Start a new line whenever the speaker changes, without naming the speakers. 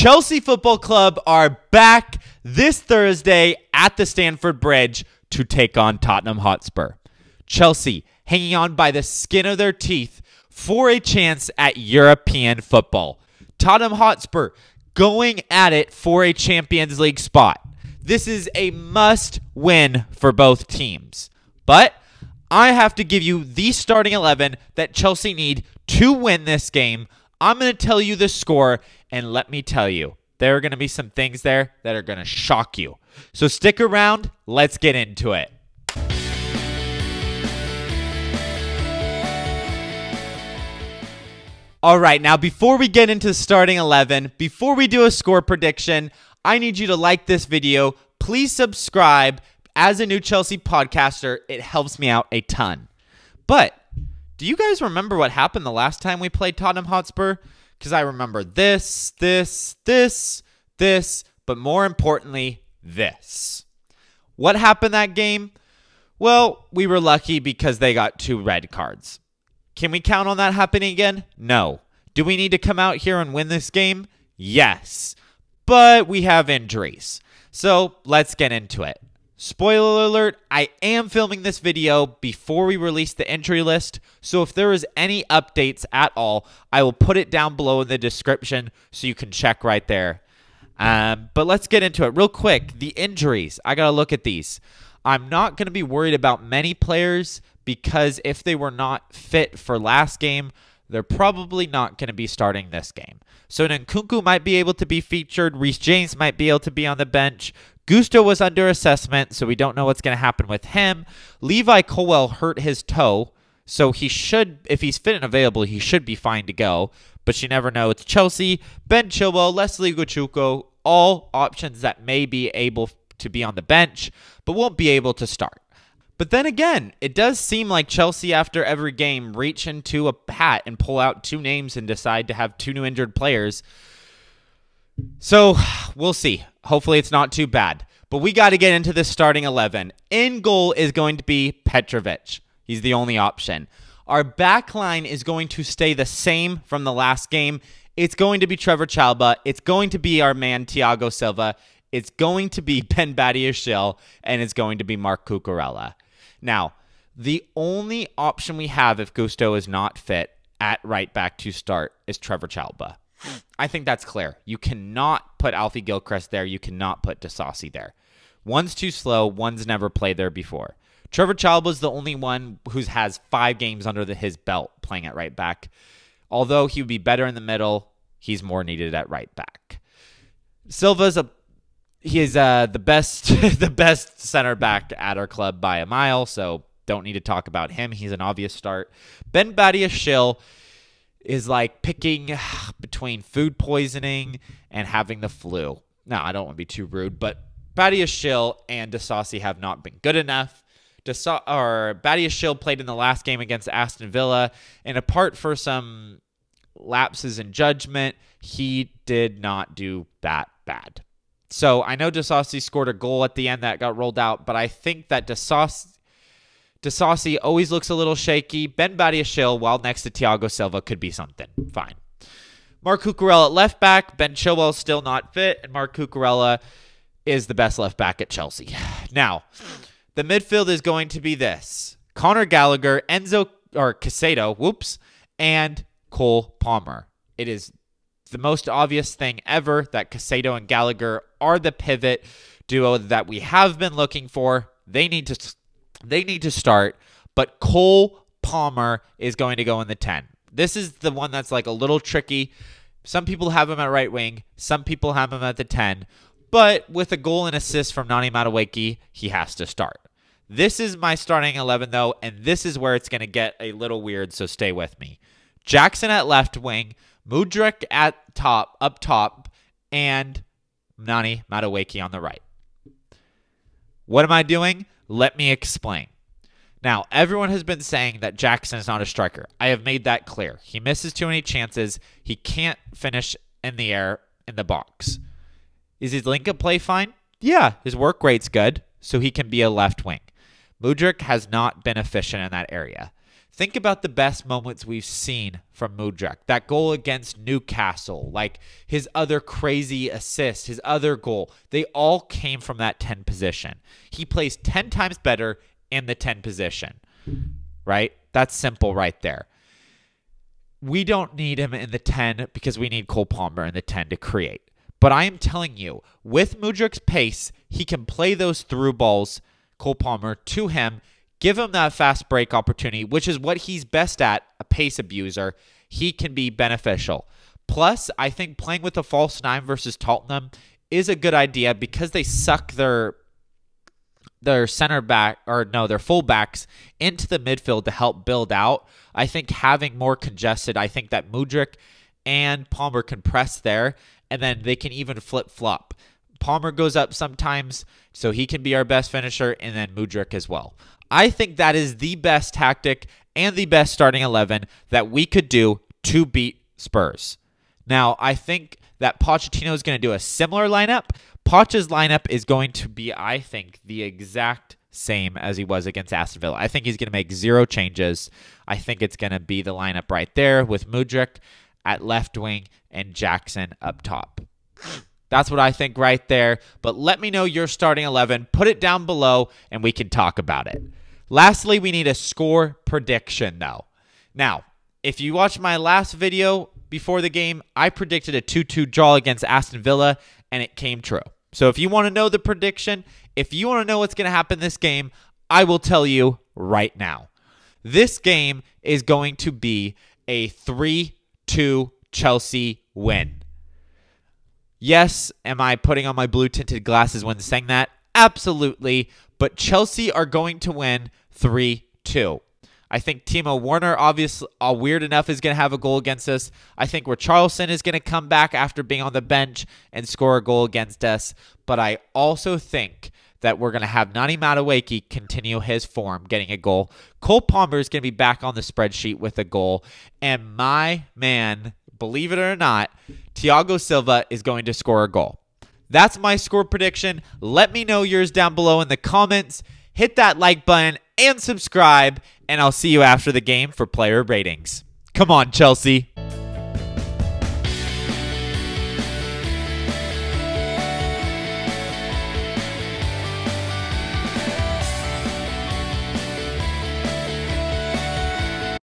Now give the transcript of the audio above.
Chelsea Football Club are back this Thursday at the Stamford Bridge to take on Tottenham Hotspur. Chelsea hanging on by the skin of their teeth for a chance at European football. Tottenham Hotspur going at it for a Champions League spot. This is a must-win for both teams. But I have to give you the starting 11 that Chelsea need to win this game. I'm going to tell you the score, and let me tell you, there are going to be some things there that are going to shock you. So stick around. Let's get into it. All right, now before we get into the starting 11, before we do a score prediction, I need you to like this video. Please subscribe. As a new Chelsea podcaster, it helps me out a ton. But do you guys remember what happened the last time we played Tottenham Hotspur? Because I remember this, but more importantly, this. What happened that game? Well, we were lucky because they got 2 red cards. Can we count on that happening again? No. Do we need to come out here and win this game? Yes. But we have injuries. So let's get into it. Spoiler alert, I am filming this video before we release the injury list, so if there is any updates at all, I will put it down below in the description so you can check right there. But let's get into it real quick. The injuries, I got to look at these. I'm not going to be worried about many players because if they were not fit for last game, they're probably not going to be starting this game. So Nkunku might be able to be featured. Reece James might be able to be on the bench. Gusto was under assessment, so we don't know what's going to happen with him. Levi Colwill hurt his toe, so he should, if he's fit and available, he should be fine to go. But you never know. It's Chelsea, Ben Chilwell, Leslie Guchuko, all options that may be able to be on the bench, but won't be able to start. But then again, it does seem like Chelsea, after every game, reach into a hat and pull out 2 names and decide to have 2 new injured players. So, we'll see. Hopefully, it's not too bad. But we got to get into this starting 11. In goal is going to be Petrovic. He's the only option. Our back line is going to stay the same from the last game. It's going to be Trevor Chalobah. It's going to be our man, Thiago Silva. It's going to be Badiashile. And it's going to be Marc Cucurella. Now, the only option we have if Gusto is not fit at right back to start is Trevor Chalobah. I think that's clear. You cannot put Alfie Gilchrest there. You cannot put Disasi there. One's too slow. One's never played there before. Trevor Chalobah is the only one who has 5 games under his belt playing at right back. Although he would be better in the middle, he's more needed at right back. Silva's the best the best center back at our club by a mile, so don't need to talk about him. He's an obvious start. Badiashile is like picking between food poisoning and having the flu. Now, I don't want to be too rude, but Badiashile and Disasi have not been good enough. Badiashile played in the last game against Aston Villa, and apart for some lapses in judgment, he did not do that bad. So I know Disasi scored a goal at the end that got rolled out, but I think that Disasi always looks a little shaky. Badiashile, while next to Thiago Silva, could be something. Fine. Marc Cucurella at left back. Ben Chilwell still not fit, and Marc Cucurella is the best left back at Chelsea. Now, the midfield is going to be this: Conor Gallagher, Caicedo, and Cole Palmer. It is the most obvious thing ever that Caicedo and Gallagher are the pivot duo that we have been looking for. They need to start, but Cole Palmer is going to go in the 10. This is the one that's like a little tricky. Some people have him at right wing. Some people have him at the 10. But with a goal and assist from Nani Madueke, he has to start. This is my starting 11, though, and this is where it's going to get a little weird, so stay with me. Jackson at left wing, Mudryk up top, and Nani Madueke on the right. What am I doing? Let me explain. Now, everyone has been saying that Jackson is not a striker. I have made that clear. He misses too many chances. He can't finish in the air in the box. Is his link-up play fine? Yeah, his work rate's good, so he can be a left wing. Mudryk has not been efficient in that area. Think about the best moments we've seen from Mudryk. That goal against Newcastle, like his other crazy assist, his other goal, they all came from that 10 position. He plays 10 times better in the 10 position, right? That's simple right there. We don't need him in the 10 because we need Cole Palmer in the 10 to create. But I am telling you, with Mudryk's pace, he can play those through balls, Cole Palmer, to him, give him that fast break opportunity, which is what he's best at, a pace abuser. He can be beneficial. Plus, I think playing with a false 9 versus Tottenham is a good idea because they suck their center back, or no, their fullbacks into the midfield to help build out. I think having more congested, I think that Mudryk and Palmer can press there, and then they can even flip-flop. Palmer goes up sometimes, so he can be our best finisher, and then Mudryk as well. I think that is the best tactic and the best starting 11 that we could do to beat Spurs. Now, I think that Pochettino is going to do a similar lineup. Poch's lineup is going to be, I think, the exact same as he was against Aston Villa. I think he's going to make 0 changes. I think it's going to be the lineup right there with Mudryk at left wing and Jackson up top. That's what I think right there. But let me know your starting 11. Put it down below, and we can talk about it. Lastly, we need a score prediction, though. Now, if you watched my last video before the game, I predicted a 2-2 draw against Aston Villa, and it came true. So if you want to know the prediction, if you want to know what's going to happen this game, I will tell you right now. This game is going to be a 3-2 Chelsea win. Yes, am I putting on my blue-tinted glasses when saying that? Absolutely. But Chelsea are going to win 3-2. I think Timo Werner, obviously, weird enough, is going to have a goal against us. I think Richarlison is going to come back after being on the bench and score a goal against us. But I also think that we're going to have Nani Madueke continue his form, getting a goal. Cole Palmer is going to be back on the spreadsheet with a goal. And my man, believe it or not, Thiago Silva is going to score a goal. That's my score prediction. Let me know yours down below in the comments. Hit that like button and subscribe, and I'll see you after the game for player ratings. Come on, Chelsea.